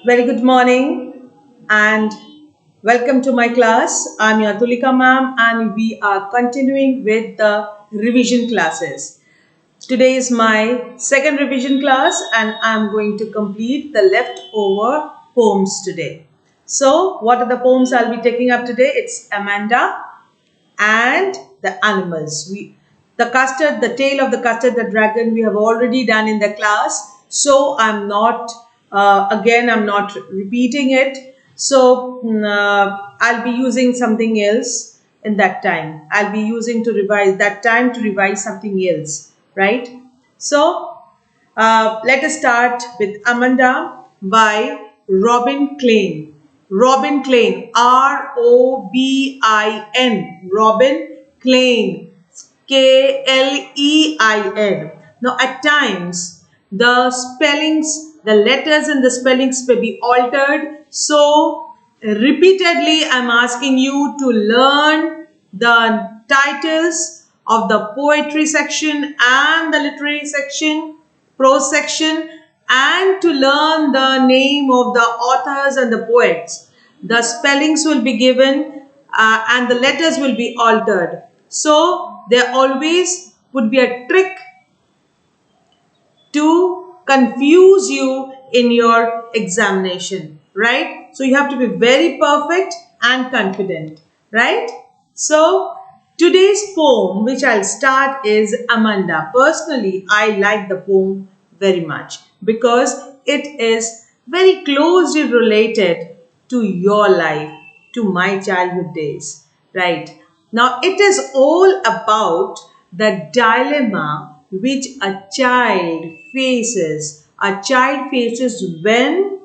Very good morning and welcome to my class. I'm your Tulika ma'am and we are continuing with the revision classes. Today is my second revision class and I'm going to complete the leftover poems today. So what are the poems I'll be taking up today? It's Amanda and the animals. The tale of the custard, the dragon, we have already done in the class. So I'm not repeating it. So I'll be using something else in that time. I'll be using to revise that time to revise something else, right? So let us start with Amanda by Robin Klein. Robin Klein, Robin, Robin Klein, Klein. Now, at times, the spellings, the letters and the spellings may be altered. So, repeatedly, I'm asking you to learn the titles of the poetry section and the literary section, prose section, and to learn the name of the authors and the poets. The spellings will be given and the letters will be altered. So there always would be a trick to confuse you in your examination, right? So you have to be very perfect and confident, right? So today's poem which I'll start is Amanda. Personally, I like the poem very much because it is very closely related to your life, to my childhood days, right? Now it is all about the dilemma which a child faces when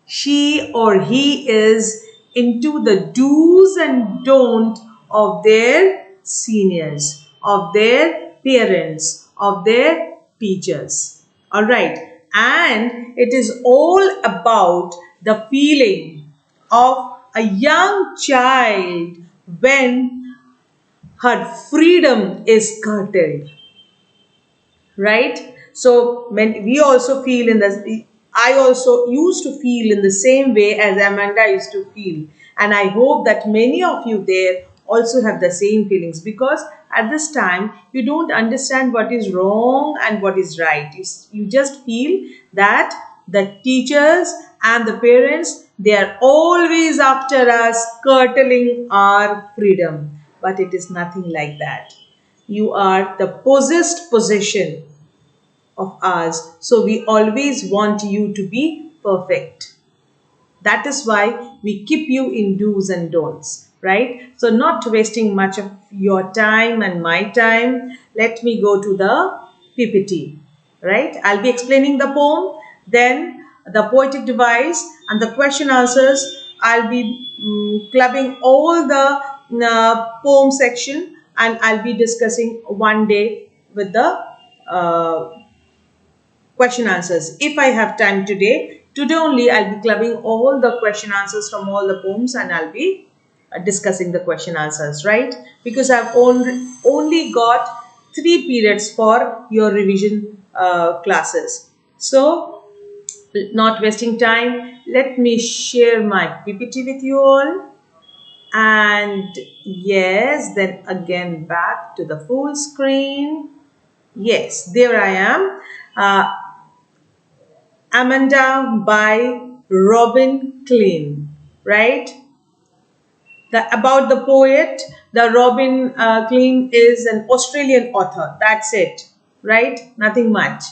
she or he is into the do's and don'ts of their seniors, of their parents, of their teachers. All right. And it is all about the feeling of a young child when her freedom is curtailed, right? So when we also feel in this, I also used to feel in the same way as Amanda used to feel, and I hope that many of you there also have the same feelings, because at this time you don't understand what is wrong and what is right. You just feel that the teachers and the parents, they are always after us, curtailing our freedom, but it is nothing like that. You are the possessed possession of ours. So we always want you to be perfect. That is why we keep you in do's and don'ts, right? So not wasting much of your time and my time, let me go to the PPT, right? I'll be explaining the poem, then the poetic device and the question answers. I'll be clubbing all the poem section and I'll be discussing one day with the question answers. If I have time today only I'll be clubbing all the question answers from all the poems and I'll be discussing the question answers, right? Because I've only got 3 periods for your revision classes. So, not wasting time, let me share my PPT with you all. And yes, then again back to the full screen. Yes, there I am. Amanda by Robin Klein, right? About the poet, the Robin Klein is an Australian author. That's it, right? Nothing much.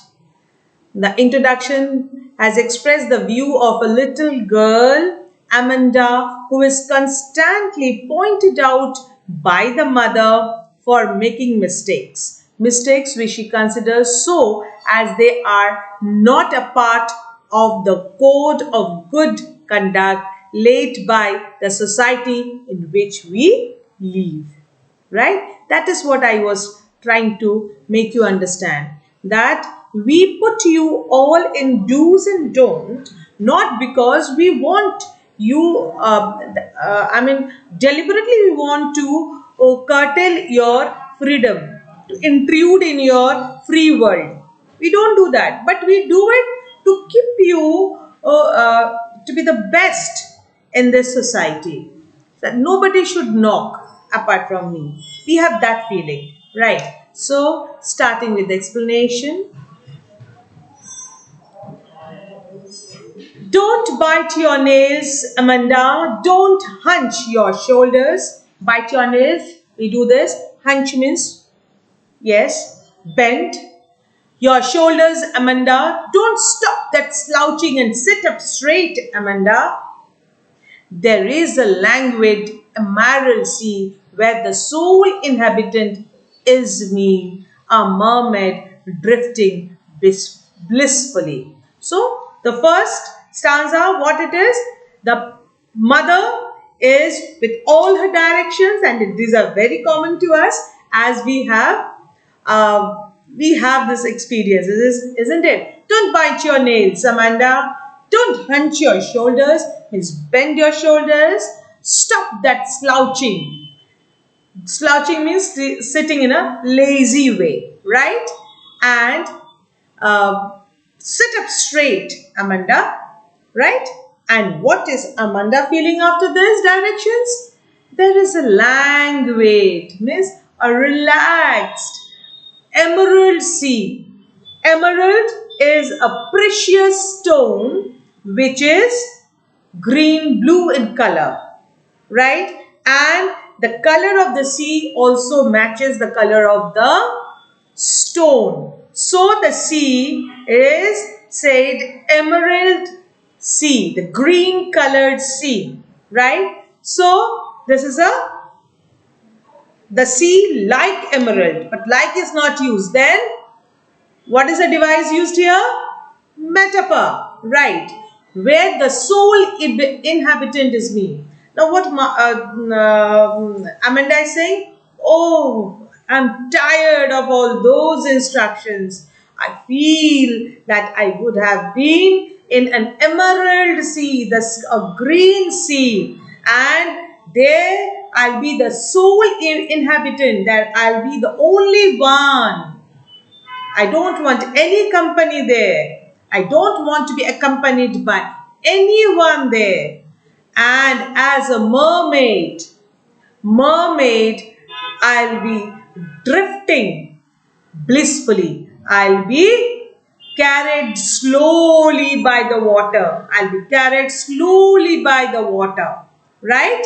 The introduction has expressed the view of a little girl, Amanda, who is constantly pointed out by the mother for making mistakes. Mistakes which she considers so as they are not a part of the code of good conduct laid by the society in which we live, right? That is what I was trying to make you understand, that we put you all in do's and don't not because we want you deliberately we want to curtail your freedom, to intrude in your free world. We don't do that, but we do it to keep you to be the best in this society. That nobody should knock apart from me. We have that feeling, right? So, starting with the explanation. Don't bite your nails, Amanda. Don't hunch your shoulders. Bite your nails. We do this. Hunch means, yes, bend. Your shoulders, Amanda. Don't stop that slouching and sit up straight, Amanda. There is a languid emerald sea where the sole inhabitant is me, a mermaid drifting blissfully. So, the first stanza, what it is? The mother is with all her directions, and these are very common to us as we have this experience, isn't it? Don't bite your nails, Amanda. Don't hunch your shoulders, means bend your shoulders. Stop that slouching. Slouching means sitting in a lazy way, right? And sit up straight, Amanda, right? And what is Amanda feeling after these directions? There is a languid, means a relaxed emerald sea. Emerald is a precious stone which is green blue in color, right? And the color of the sea also matches the color of the stone. So the sea is said emerald sea, the green colored sea, right? So this is the sea like emerald, but like is not used. Then what is the device used here? Metaphor, right? Where the sole inhabitant is me. Now what Amanda is saying? Oh, I'm tired of all those instructions. I feel that I would have been in an emerald sea, a green sea, and there I'll be the sole inhabitant, that I'll be the only one. I don't want any company there. I don't want to be accompanied by anyone there. And as a mermaid, I'll be drifting blissfully. I'll be carried slowly by the water. I'll be carried slowly by the water. Right?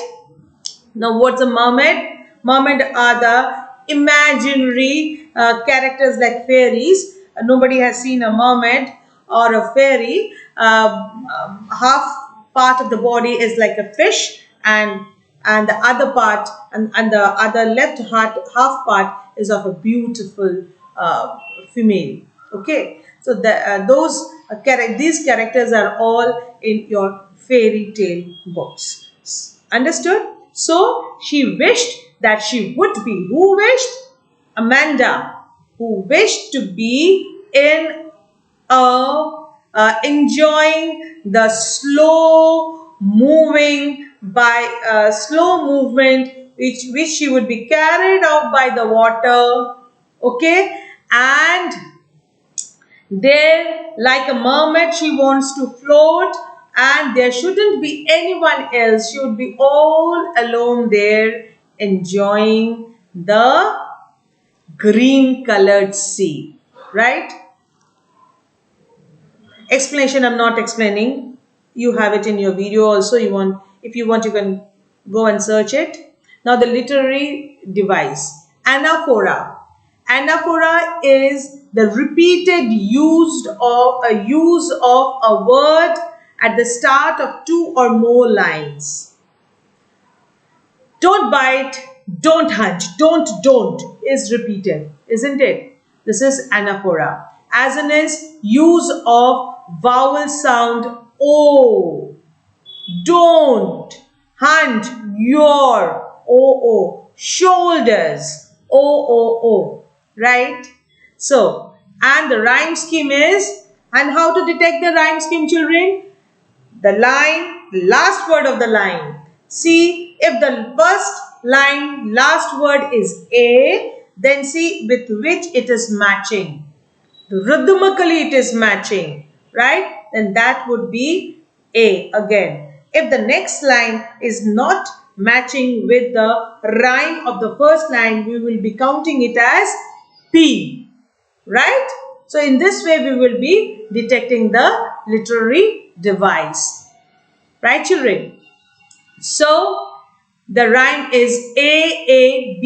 Now, what's a mermaid? Mermaid are the imaginary characters like fairies. Nobody has seen a mermaid or a fairy. Half part of the body is like a fish, and the other part and the other left half part is of a beautiful female. Okay, so these characters are all in your fairy tale books. Understood? So she wished that she would be. Who wished? Amanda, who wished to be in enjoying the slow movement which she would be carried out by the water. Okay, and there, like a mermaid, she wants to float, and there shouldn't be anyone else. She would be all alone there, enjoying the green colored sea, right? Explanation I'm not explaining. You have it in your video also. If you want, you can go and search it. Now the literary device. Anaphora. Anaphora is the repeated use of a word at the start of two or more lines. Don't bite, don't hunch, don't is repeated, isn't it? This is anaphora. Assonance, use of vowel sound O. Don't, hunt, your, O. Shoulders, O. Right? So, and the rhyme scheme is, and how to detect the rhyme scheme, children? The last word of the line. See, if the first line, last word is A, then see with which it is matching. Rhythmically it is matching. right? Then that would be A again. If the next line is not matching with the rhyme of the first line, we will be counting it as P, right? So in this way, we will be detecting the literary device, right, children? So the rhyme is A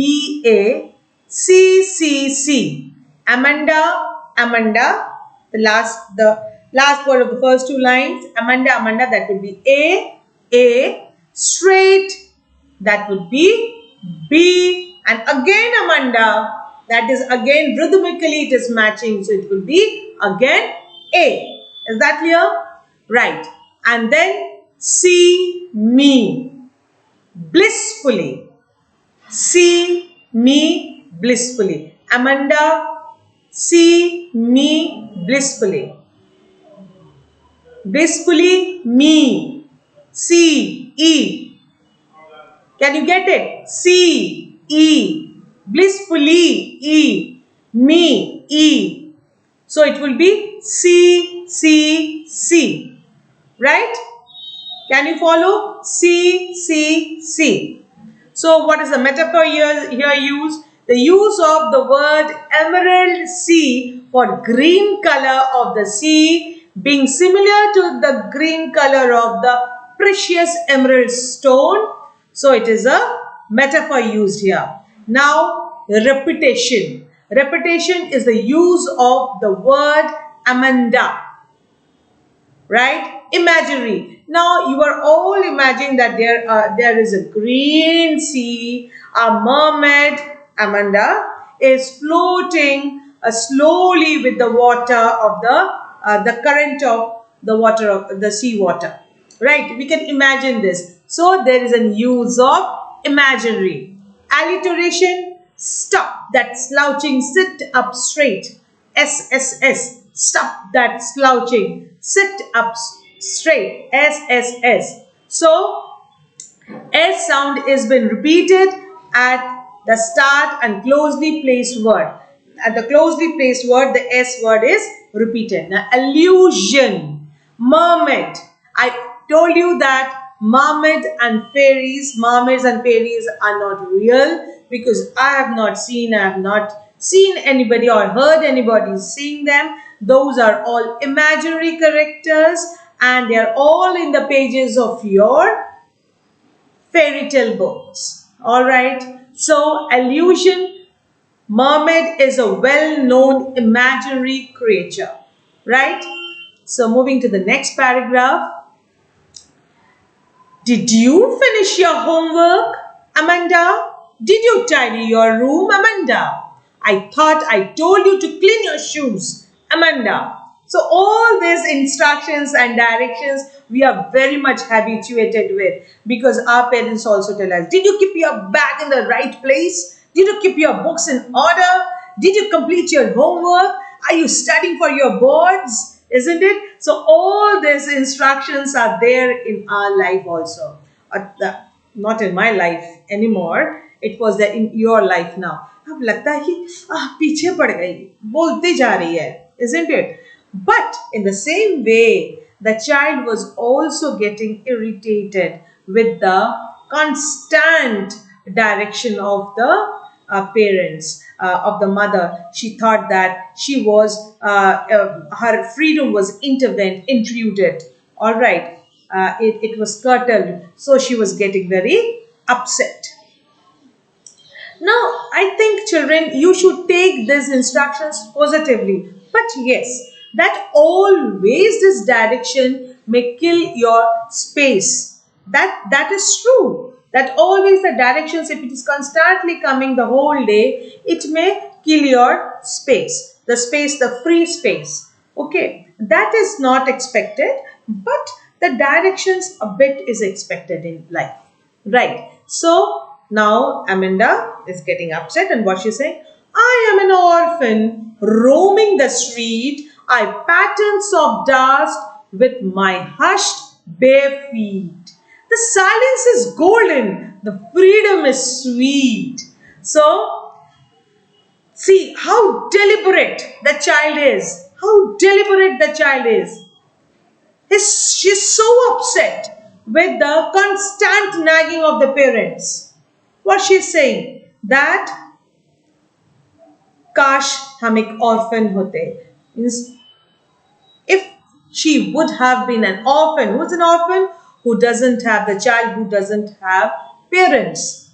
C C C. Amanda, Amanda. The last word of the first two lines. Amanda, Amanda. That would be A. Straight. That would be B. And again Amanda. That is again rhythmically it is matching. So it will be again A. Is that clear? Right. And then see me blissfully. See me blissfully. Amanda, see me blissfully. Blissfully, me. See, E. Can you get it? See, E. Blissfully, E. Me, E. So it will be C. Right? Can you follow? C. So what is the metaphor here used? The use of the word emerald sea for green color of the sea being similar to the green color of the precious emerald stone. So it is a metaphor used here. Now repetition. Repetition is the use of the word Amanda, right? Imaginary. Now you are all imagining that there is a green sea, a mermaid, Amanda, is floating slowly with the water of the current of the water of the sea water, right? We can imagine this. So there is a use of imaginary. Alliteration. Stop that slouching, sit up straight. S. Stop that slouching, sit up straight. S. So S sound is been repeated at the start and closely placed word. At the closely placed word, the S word is repeated. Now, illusion, mermaid. I told you that mermaids and fairies are not real because I have not seen anybody or heard anybody seeing them. Those are all imaginary characters and they are all in the pages of your fairy tale books. Alright. So illusion, mermaid is a well-known imaginary creature. Right? So moving to the next paragraph. Did you finish your homework, Amanda? Did you tidy your room, Amanda? I thought I told you to clean your shoes, Amanda. So all these instructions and directions we are very much habituated with because our parents also tell us, did you keep your bag in the right place? Did you keep your books in order? Did you complete your homework? Are you studying for your boards? Isn't it? So all these instructions are there in our life also. Not in my life anymore. It was there in your life now. अब लगता है कि पीछे पड़ गई बोलते जा रही है, isn't it? But in the same way, the child was also getting irritated with the constant direction of the parents, of the mother. She thought that her freedom was intruded. All right, it was curtailed, so she was getting very upset. Now, I think children, you should take these instructions positively. But yes, that always this direction may kill your space. That is true. That always the directions, if it is constantly coming the whole day, it may kill your space. The space, the free space. Okay, that is not expected, but the directions a bit is expected in life. Right. So now Amanda is getting upset and what she's saying, I am an orphan roaming the street. I pattern soft dust with my hushed bare feet. The silence is golden. The freedom is sweet. So see how deliberate the child is. How deliberate the child is. She's so upset with the constant nagging of the parents. What she's saying? That काश हम एक orphan होते. Means if she would have been an orphan. Who's an orphan? Who doesn't have the child, who doesn't have parents,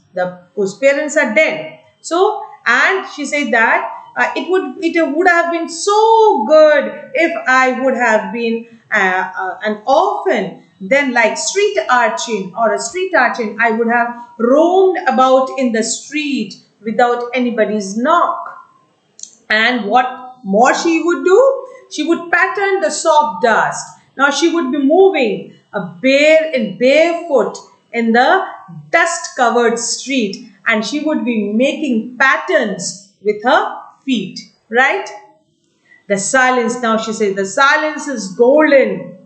whose parents are dead. So, and she said that it would have been so good if I would have been an orphan. Then, like street urchin or a street urchin, I would have roamed about in the street without anybody's knock. And what more she would do? She would pattern the soft dust. Now she would be moving barefoot in the dust covered street, and she would be making patterns with her feet, right? The silence, now she says, the silence is golden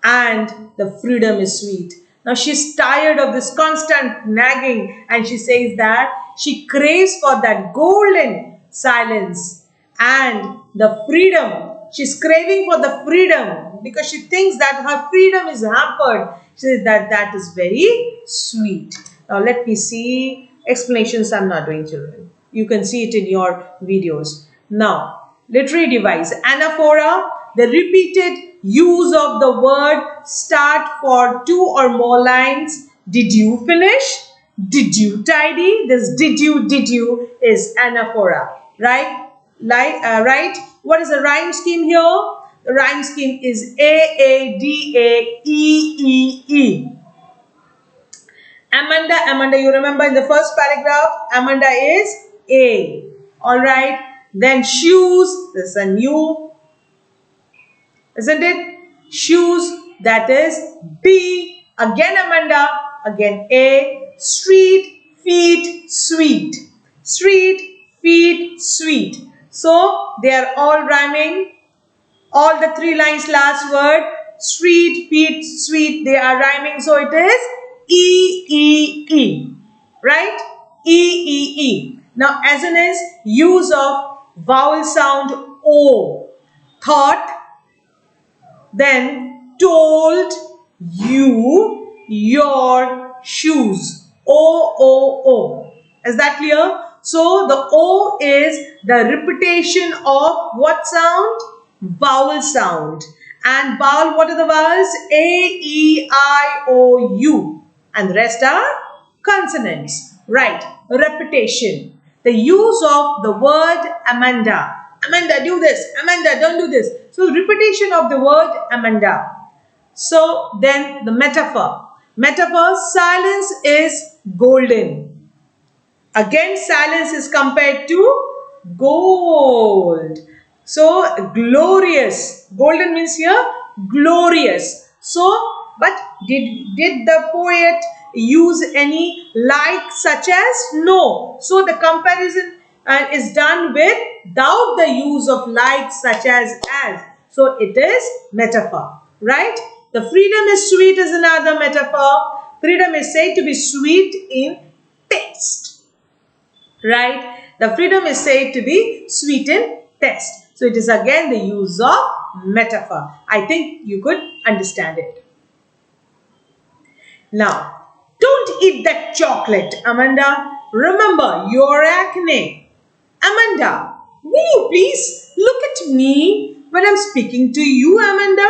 and the freedom is sweet. Now she's tired of this constant nagging, and she says that she craves for that golden silence and the freedom. She's craving for the freedom because she thinks that her freedom is hampered. She says that that is very sweet. Now let me see explanations. I'm not doing, children. You can see it in your videos. Now, literary device. Anaphora, the repeated use of the word start for two or more lines. Did you finish? Did you tidy? This did you is anaphora, right? Right? What is the rhyme scheme here? The rhyme scheme is A-A-D-A-E-E-E. Amanda, you remember in the first paragraph, Amanda is A. Alright. Then shoes, this is a new, isn't it? Shoes, that is B. Again Amanda, again A. Street, feet, sweet. Street, feet, sweet. So, they are all rhyming. All the three lines last word. Street, feet, sweet. They are rhyming. So, it is E-E-E. Right? E-E-E. Now, assonance, use of vowel sound O. Thought, then told you your shoes. O-O-O. Is that clear? So, the O is the repetition of what sound? Vowel sound. And vowel, what are the vowels? A-E-I-O-U. And the rest are consonants. Right. Repetition. The use of the word Amanda. Amanda, do this. Amanda, don't do this. So, repetition of the word Amanda. So, then the metaphor. Metaphor, silence is golden. Again, silence is compared to gold. So, glorious. Golden means here glorious. So, but did the poet use any like such as? No. So, the comparison is done without the use of like such as. So, it is metaphor. Right? The freedom is sweet is another metaphor. Freedom is said to be sweet in taste. Right? The freedom is said to be sweet in taste. So, it is again the use of metaphor. I think you could understand it. Now, don't eat that chocolate, Amanda. Remember your acne. Amanda, will you please look at me when I'm speaking to you, Amanda?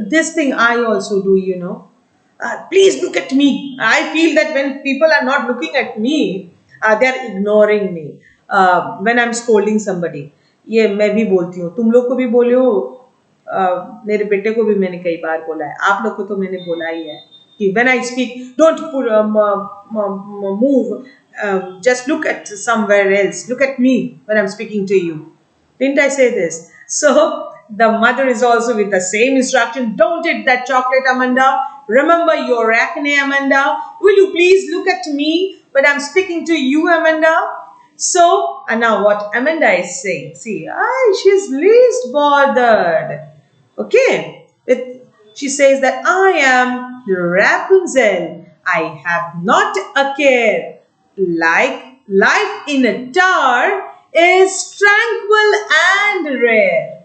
This thing I also do, you know. Please look at me. I feel that when people are not looking at me, they are ignoring me. When I'm scolding somebody. ये मैं भी बोलती हूँ, तुम लोग को भी बोले हो, मेरे बेटे को भी मैंने कई बार बोला है, आप लोग को तो मैंने बोला ही है कि when I speak, don't move, just look at somewhere else, look at me when I'm speaking to you. Didn't I say this? So, the mother is also with the same instruction, don't eat that chocolate, Amanda. Remember your acne, Amanda. Will you please look at me when I'm speaking to you, Amanda? So, and now what Amanda is saying, see, she's least bothered. Okay, she says that I am Rapunzel. I have not a care. Like life in a tower is tranquil and rare.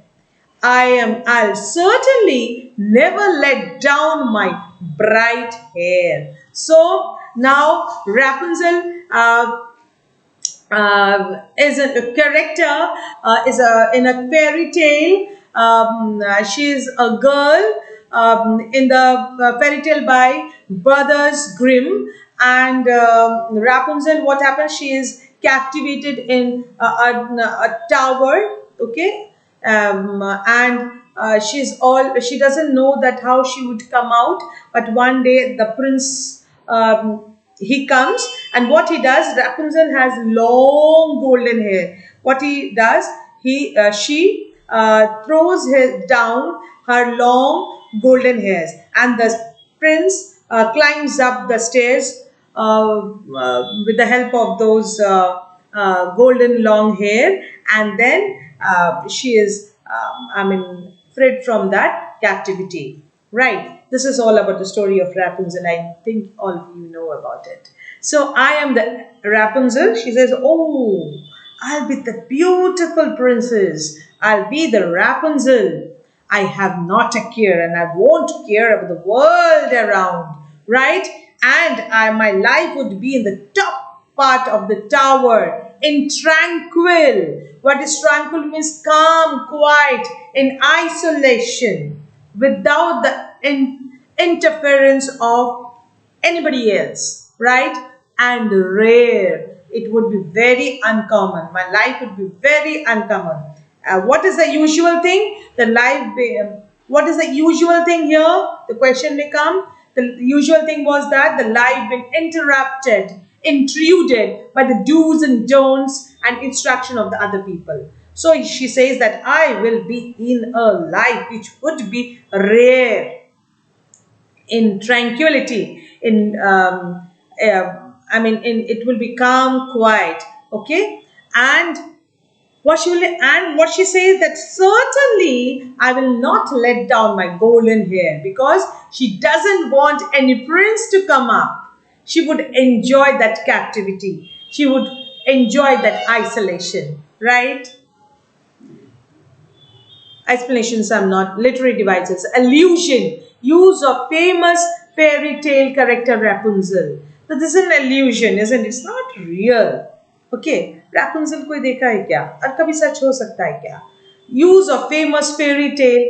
I'll certainly never let down my bright hair. So now Rapunzel is a character, is a in a fairy tale. She is a girl in the fairy tale by Brothers Grimm, and Rapunzel. What happens? She is captivated in a tower. Okay, and she doesn't know that how she would come out, but one day the prince, he comes, and what he does, Rapunzel has long golden hair. What he does, she throws down her long golden hairs, and the prince climbs up the stairs with the help of those golden long hair, and then she is, freed from that captivity. Right. This is all about the story of Rapunzel. I think all of you know about it. So I am the Rapunzel. She says, "Oh, I'll be the beautiful princess. I'll be the Rapunzel. I have not a care, and I won't care about the world around, right? And my life would be in the top part of the tower, in tranquil. What is tranquil means calm, quiet, in isolation, without the interference of anybody else, right? And rare. It would be very uncommon. My life would be very uncommon. What is the usual thing? What is the usual thing here? The question may come. The usual thing was that the life been interrupted, intruded by the do's and don'ts and instruction of the other people. So she says that I will be in a life which would be rare, in tranquility, in it will be calm, quiet. Okay, and what she says, that certainly I will not let down my golden hair, because she doesn't want any prince to come up. She would enjoy that captivity. She would enjoy that isolation, right? Explanations are not literary devices. Allusion, use of famous fairy tale character Rapunzel. So this is an allusion, isn't it? It's not real. Okay, Rapunzel कोई देखा है क्या? और कभी सच हो सकता है क्या? Use of famous fairy tale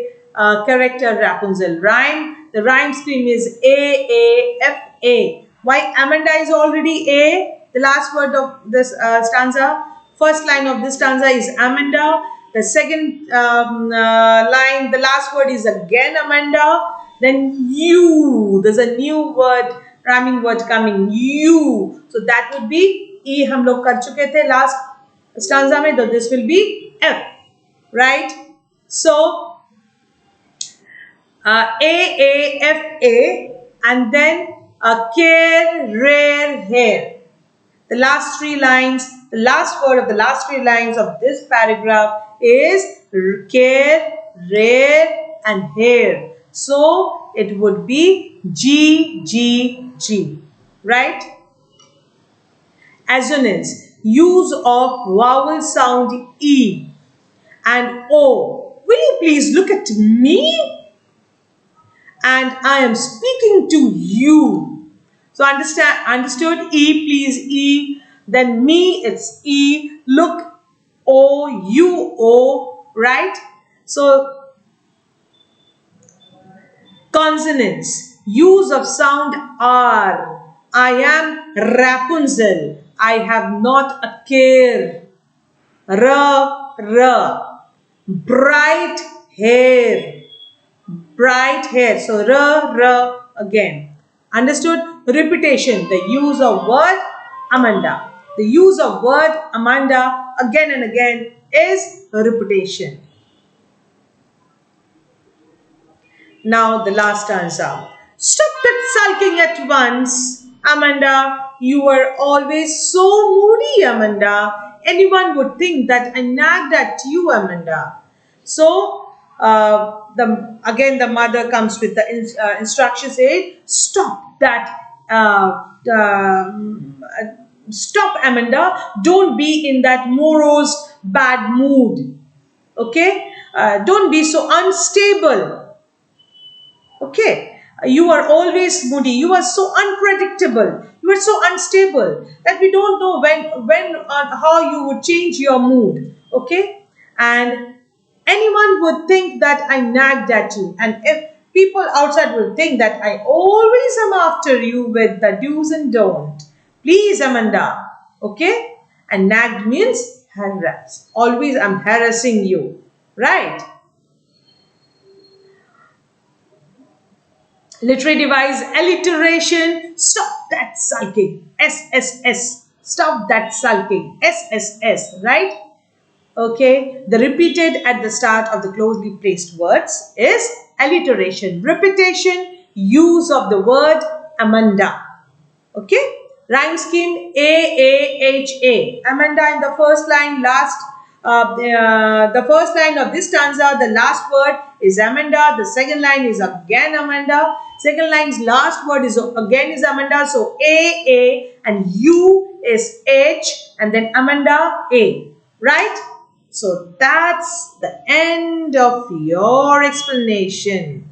character Rapunzel. Rhyme. The rhyme scheme is A. Why Amanda is already A? The last word of this stanza. First line of this stanza is Amanda. The second line, the last word is again Amanda. Then you. There's a new word, rhyming word coming. You. So that would be E. हम लोग कर चुके थे last stanza में. So this will be F. Right? So A, and then care, rare, hair. The last three lines, the last word of the last three lines of this paragraph is care, rare, and hair. So it would be G. Right? Assonance, use of vowel sound E and O. Will you please look at me? And I am speaking to you. So understood? E, please, E. Then me, it's E. Look, O, you, O. Right? So consonants, use of sound R. I am Rapunzel. I have not a care. R. Bright hair. Bright hair. So R again. Understood? Repetition. The use of word Amanda. The use of word Amanda again and again is repetition. Now the last answer. Stop that sulking at once, Amanda. You are always so moody, Amanda. Anyone would think that I nagged at you, Amanda. So the mother comes with the instructions. Say, stop that. Stop, Amanda. Don't be in that morose bad mood. Okay. don't be so unstable. Okay, you are always moody. You are so unpredictable. You are so unstable that we don't know when how you would change your mood. Okay, and anyone would think that I nagged at you, and if people outside will think that I always am after you with the do's and don't. Please, Amanda. Okay, and nagged means harass. Always I'm harassing you, right? Literary device, alliteration. Stop that sulking. SSS. Stop that sulking. SSS. Right? Okay. The repeated at the start of the closely placed words is alliteration. Repetition. Use of the word Amanda. Okay. Rhyme scheme A. Amanda in the first line, the first line of this stanza, the last word is Amanda. The second line is again Amanda. Second line's last word is again is Amanda. So A and U is H and then Amanda A. Right? So that's the end of your explanation.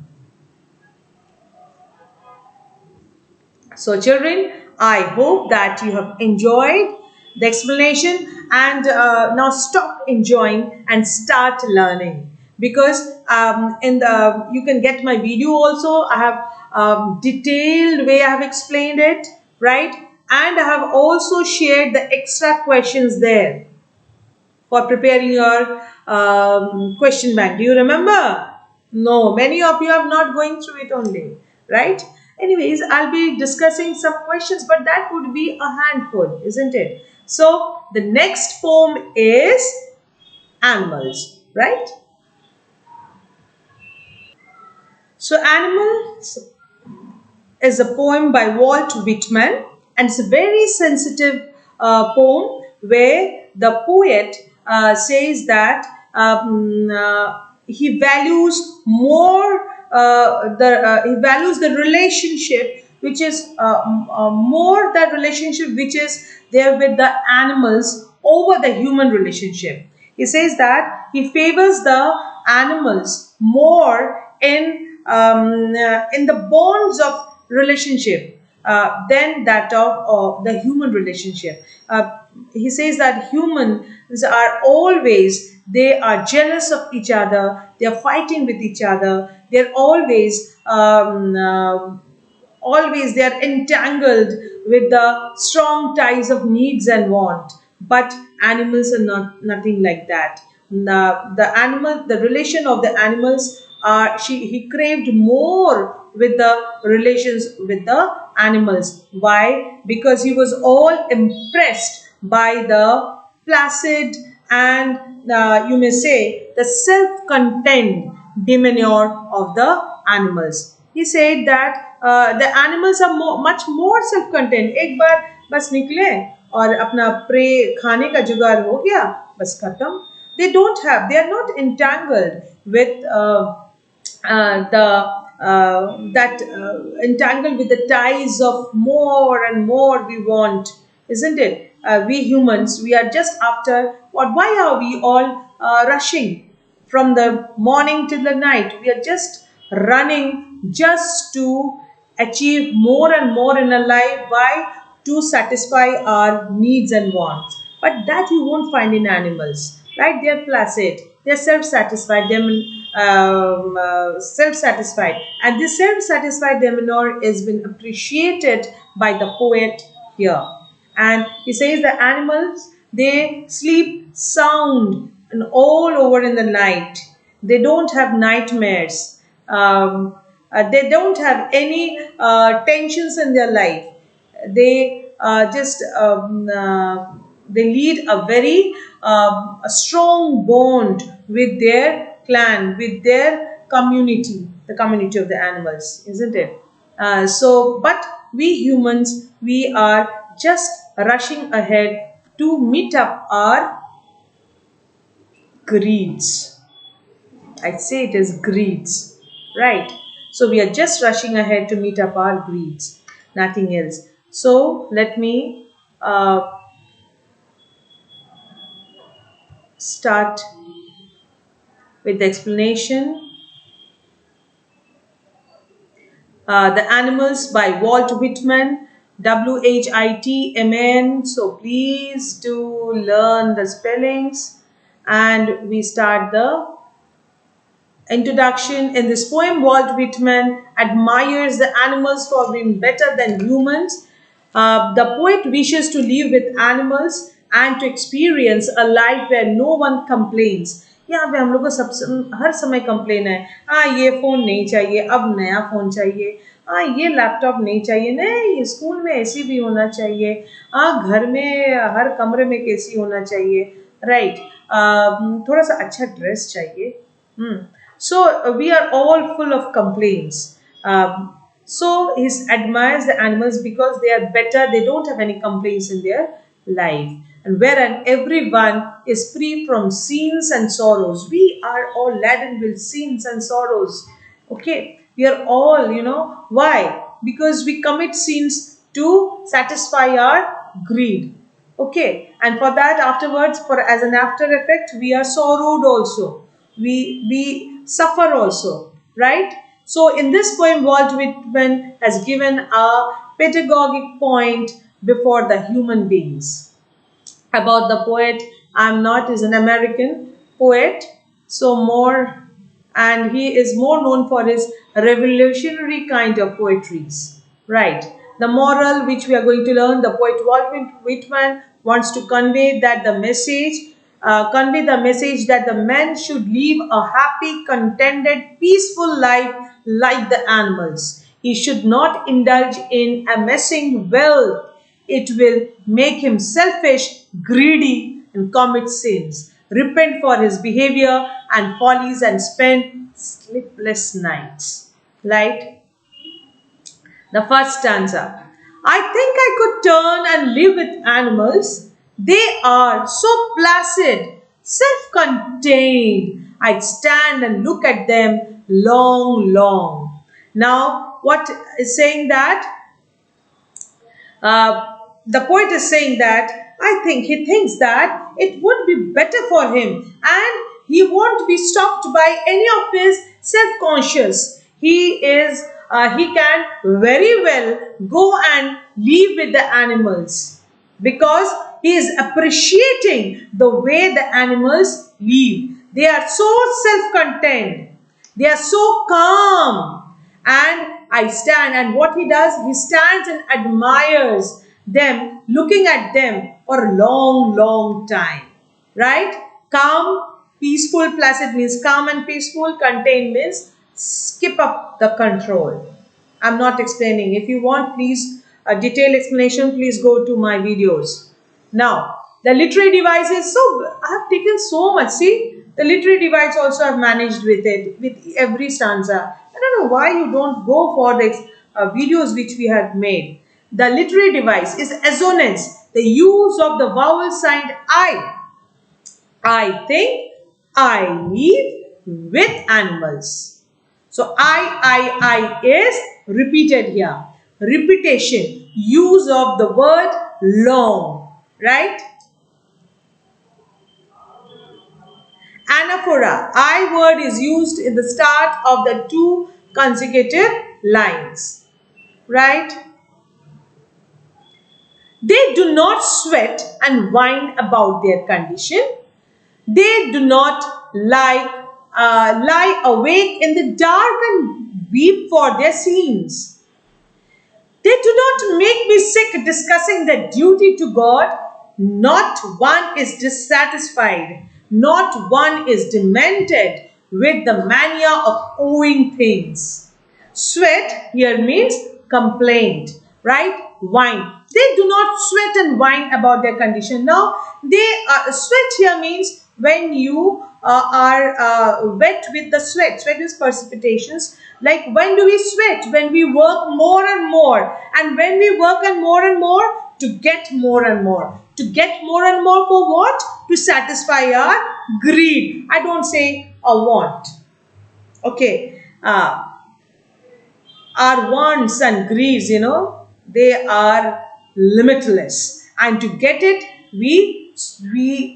So children, I hope that you have enjoyed the explanation and now stop enjoying and start learning because in the you can get my video also. I have detailed way I have explained it, right? And I have also shared the extra questions there for preparing your question bank. Do you remember? No, many of you are not going through it only, right? Anyways, I'll be discussing some questions, but that would be a handful, isn't it? So, the next poem is animals, right? So, animals is a poem by Walt Whitman, and it's a very sensitive poem where the poet says that he values more he values the relationship which is more the relationship which is there with the animals over the human relationship. He says that he favors the animals more in the bonds of relationship than that of the human relationship. He says that humans are always they are jealous of each other, they are fighting with each other, they're always they are entangled with the strong ties of needs and want, but animals are not nothing like that. The relation of the animals are he craved more with the relations with the animals. Why? Because he was all impressed by the placid and you may say the self-contained demeanor of the animals. He said that the animals are much more self-contained. एक बार बस निकले और अपना pray खाने का जुगाड़ हो गया, बस खत्म. They are not entangled with the that entangled with the ties of more and more we want, isn't it? We humans, we are just after what? Why are we all rushing from the morning till the night? We are just running just to achieve more and more in our life. Why? To satisfy our needs and wants. But that you won't find in animals, right? They are placid, they are self-satisfied, self-satisfied, and this self-satisfied demeanor has been appreciated by the poet here. And he says the animals they sleep sound and all over in the night. They don't have nightmares. They don't have any tensions in their life. They just they lead a very a strong bond with their clan, with their community, the community of the animals, isn't it? But we humans, we are just rushing ahead to meet up our greeds. I'd say it is greeds, right? So we are just rushing ahead to meet up our greeds, nothing else. So let me start with the explanation. The Animals by Walt Whitman, Whitman. So please do learn the spellings, and we start the introduction. In this poem, Walt Whitman admires the animals for being better than humans. The poet wishes to live with animals and to experience a life where no one complains. यहाँ पे हम लोग को सब हर समय complain है, हाँ ये फ़ोन नहीं चाहिए, अब नया फ़ोन चाहिए, हाँ ये लैपटॉप नहीं चाहिए, नहीं स्कूल में एसी भी होना चाहिए, हाँ घर में हर कमरे में एसी होना चाहिए, राइट, थोड़ा सा अच्छा ड्रेस चाहिए. So we are all full of complaints. So he admires the animals because they are better. They don't have any complaints in their life. And wherein everyone is free from sins and sorrows. We are all laden with sins and sorrows. Okay, we are all, why? Because we commit sins to satisfy our greed. Okay, and for that afterwards, for as an after effect, we are sorrowed also. We suffer also, right? So in this poem, Walt Whitman has given a pedagogic point before the human beings. About the poet, I'm not is an American poet, so more, and he is more known for his revolutionary kind of poetries, right? The moral which we are going to learn, the poet Walt Whitman wants to convey the message that the man should live a happy, contented, peaceful life like the animals. He should not indulge in amassing wealth. It will make him selfish, greedy, and commit sins. Repent for his behavior and follies and spend sleepless nights. Right? The first stanza. I think I could turn and live with animals. They are so placid, self-contained. I'd stand and look at them long, long. Now, what is saying that? The poet is saying that he thinks that it would be better for him and he won't be stopped by any of his self-conscious. He can very well go and live with the animals because he is appreciating the way the animals live. They are so self-content. They are so calm. And I stand, and what he does, he stands and admires them, looking at them for a long, long time. Right? Calm, peaceful, placid means calm and peaceful. Contain means skip up the control. I'm not explaining. If you want, please, a detailed explanation, please go to my videos. Now, the literary devices, so I have taken so much. See, the literary device also I've managed with it, with every stanza. I don't know why you don't go for the videos which we have made. The literary device is assonance, the use of the vowel sound I. I think I live with animals. So I is repeated here. Repetition, use of the word long, right? Anaphora, I word is used in the start of the two consecutive lines, right? They do not sweat and whine about their condition. They do not lie awake in the dark and weep for their sins. They do not make me sick discussing their duty to God. Not one is dissatisfied. Not one is demented with the mania of owing things. Sweat here means complaint, right? Whine. They do not sweat and whine about their condition. Now, sweat here means when you are wet with the sweat. Sweat is precipitations. Like when do we sweat? When we work more and more. And when we work and more, to get more and more. To get more and more for what? To satisfy our greed. I don't say a want. Okay. Our wants and greeds, they are limitless. And to get it, we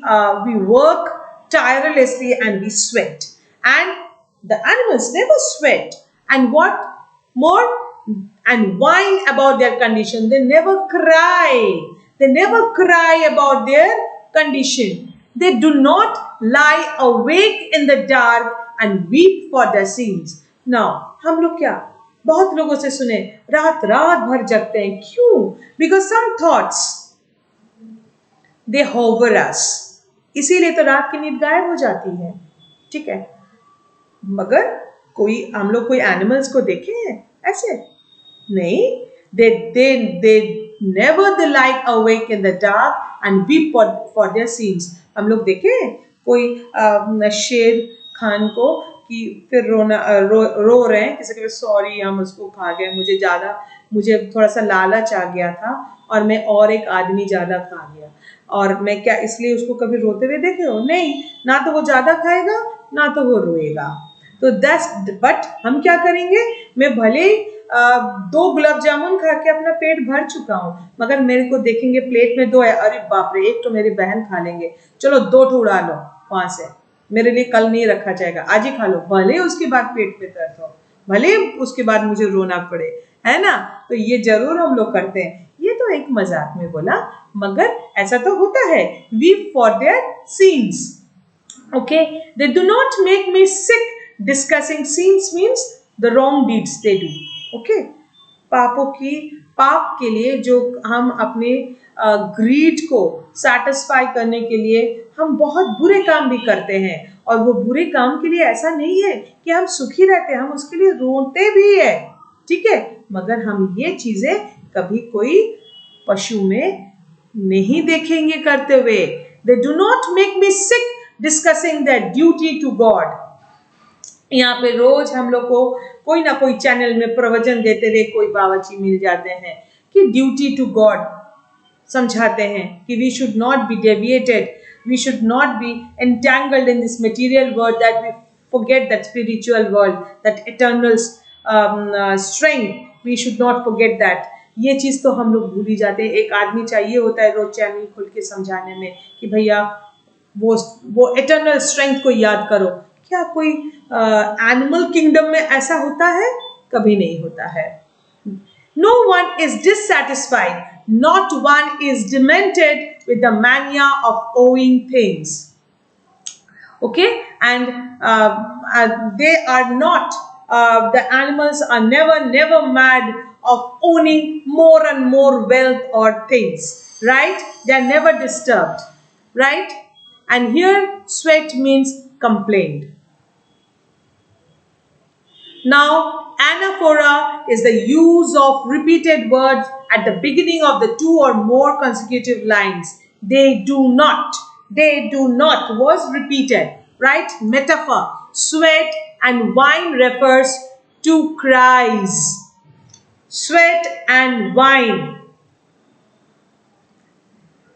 work tirelessly and we sweat. And the animals never sweat. And what more? And whine about their condition. They never cry. They never cry about their condition. They do not lie awake in the dark and weep for their sins. Now, हम लोग क्या बहुत लोगों से सुने रात रात भर जगते हैं क्यों? Because some thoughts they hover us. इसीलिए तो रात की नींद गायब हो जाती है. ठीक है, मगर कोई हम लोग कोई एनिमल्स को देखे हैं ऐसे नहीं. they never they lie awake in the dark and weep for their sins. हम लोग देखे कोई शेर खान को कि फिर रो रहे हैं किसी के सॉरी हम उसको खा गए, मुझे थोड़ा सा लालच आ गया था और मैं और एक आदमी ज्यादा खा गया और मैं क्या इसलिए उसको कभी रोते हुए देखे हो? नहीं, ना तो वो ज्यादा खाएगा ना तो वो रोएगा. तो बट हम क्या करेंगे? मैं भले 2 गुलाब जामुन खा के अपना पेट भर चुका हूँ, मगर मेरे को देखेंगे प्लेट में 2 है, अरे बाप रे, एक तो मेरी बहन खा लेंगे, चलो 2 ठो उड़ा लो वहां से, मेरे लिए कल नहीं रखा जाएगा, आज ही खा लो, भले उसके बाद पेट में दर्द हो, भले उसके बाद मुझे रोना पड़े, है ना? तो ये जरूर हम लोग करते हैं. ये तो एक मजाक में बोला, मगर ऐसा तो होता है. Weep for their scenes. Okay, they do not make me sick. Discussing sins means the wrong deeds they do. Okay, पाप के लिए जो हम अपने ग्रीड को सेटिस्फाई करने के लिए हम बहुत बुरे काम भी करते हैं, और वो बुरे काम के लिए ऐसा नहीं है कि हम सुखी रहते हैं, हम उसके लिए रोते भी है. ठीक है, मगर हम ये चीजें कभी कोई पशु में नहीं देखेंगे करते हुए. They do not make me sick discussing their duty to God. यहाँ पे रोज हम लोग को कोई ना कोई चैनल में प्रवचन देते हुए कोई बावर्ची मिल जाते हैं कि ड्यूटी टू गॉड समझाते हैं कि we should not be deviated, we should not be entangled in this material world, that we forget that spiritual world, that eternal strength, we should not forget that. ये चीज तो हम लोग भूल ही जाते हैं. एक आदमी चाहिए होता है रोज चैनल खोल के समझाने में कि भैया वो इटर्नल स्ट्रेंथ को याद करो. क्या कोई एनिमल किंगडम में ऐसा होता है? कभी नहीं होता है. No one is dissatisfied, not one is demented with the mania of owing things. Okay, and they are not, the animals are never mad of owning more and more wealth or things, right? They are never disturbed, right? And here sweat means complaint. Now, anaphora is the use of repeated words at the beginning of the 2 or more consecutive lines. They do not was repeated, right? Metaphor. Sweat and wine refers to cries. Sweat and wine,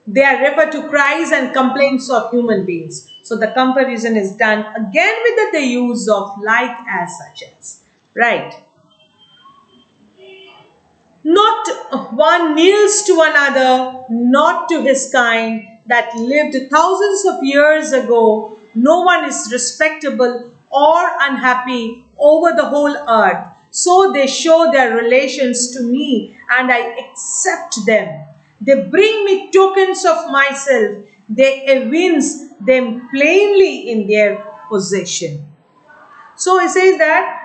they are referred to cries and complaints of human beings. So the comparison is done again with the use of like, as, such as. Right? Not one kneels to another, not to his kind, that lived thousands of years ago. No one is respectable or unhappy over the whole earth. So they show their relations to me, and I accept them. They bring me tokens of myself. They evince them plainly in their possession. So it says that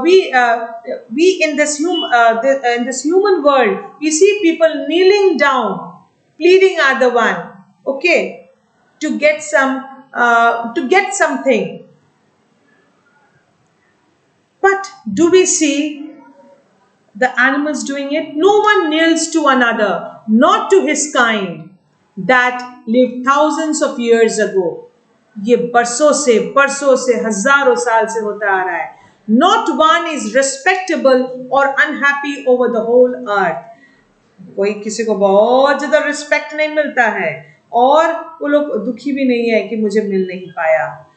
we in this human world, we see people kneeling down, pleading other one, okay, to get something. But do we see the animals doing it? No one kneels to another, not to his kind, that lived thousands of years ago. ये बरसों से हजारों साल से होता आ रहा है. Not one is respectable or unhappy over the whole earth. कोई किसी को बहुत ज्यादा रिस्पेक्ट नहीं मिलता है और वो लोग दुखी भी नहीं है कि मुझे मिल नहीं पाया.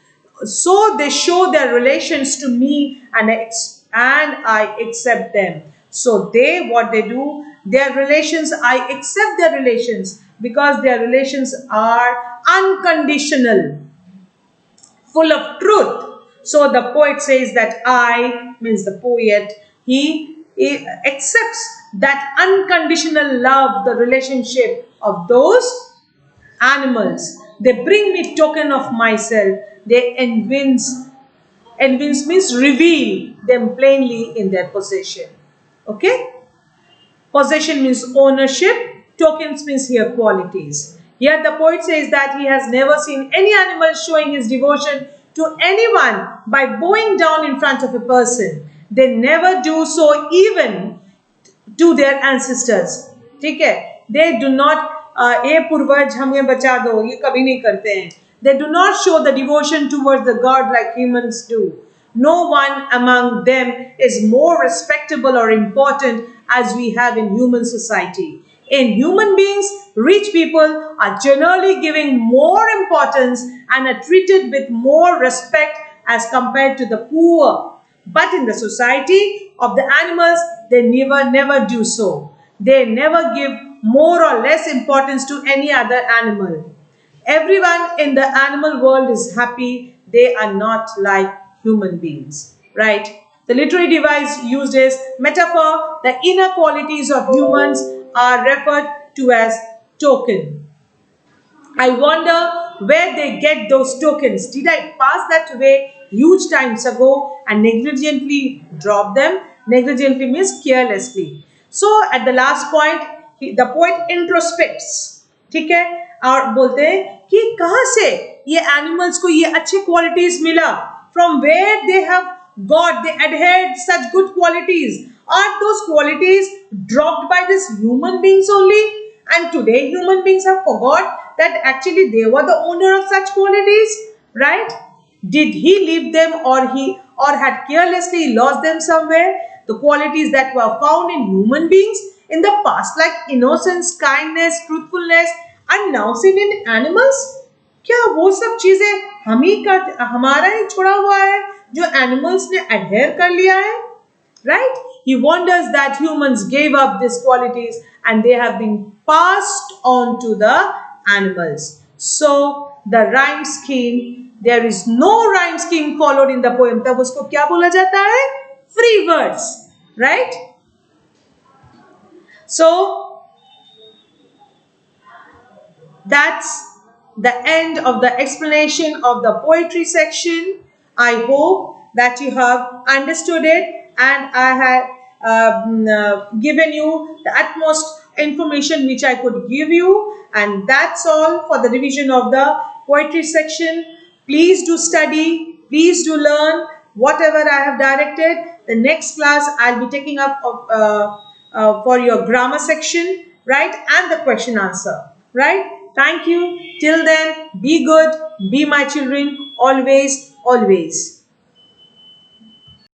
So they show their relations to me, and I accept them. So what they do, their relations, I accept their relations because their relations are unconditional, full of truth, So the poet says that I, means the poet, he accepts that unconditional love, the relationship of those animals. They bring me token of myself. They evince means reveal them plainly in their possession. Okay? Possession means ownership. Tokens means here qualities. Here the poet says that he has never seen any animal showing his devotion to anyone by bowing down in front of a person. They never do so even to their ancestors. ठीक है? They do not ए पूर्वज हमें बचा दो, ये कभी नहीं करते हैं. They do not show the devotion towards the God like humans do. No one among them is more respectable or important as we have in human society. In human beings, rich people are generally giving more importance and are treated with more respect as compared to the poor. But in the society of the animals, they never do so. They never give more or less importance to any other animal. Everyone in the animal world is happy. They are not like human beings, right? The literary device used is metaphor. The inner qualities of humans are referred to as token. I wonder where they get those tokens. Did I pass that way huge times ago and negligently drop them? Negligently means carelessly. So at the last point, the poet introspects. ठीक है? और बोलते हैं कि कहाँ से ये animals को ये अच्छे qualities मिला? From where they have got, they adhered such good qualities. Are those qualities dropped by these human beings only? And today human beings have forgot that actually they were the owner of such qualities, right? Did he leave them, or had carelessly lost them somewhere? The qualities that were found in human beings in the past, like innocence, kindness, truthfulness, are now seen in animals. क्या वो सब चीजें हमारा ही छोड़ा हुआ है जो animals ने adhere कर लिया है? Right? He wonders that humans gave up these qualities and they have been passed on to the animals. So the rhyme scheme, there is no rhyme scheme followed in the poem. तब उसको क्या बोला जाता है? Free words, right? So that's the end of the explanation of the poetry section. I hope that you have understood it and I have given you the utmost information which I could give you, and that's all for the revision of the poetry section. Please do study, please do learn whatever I have directed. The next class I'll be taking up for your grammar section, right, and the question answer, right? Thank you. Till then, be good, be my children, always, always.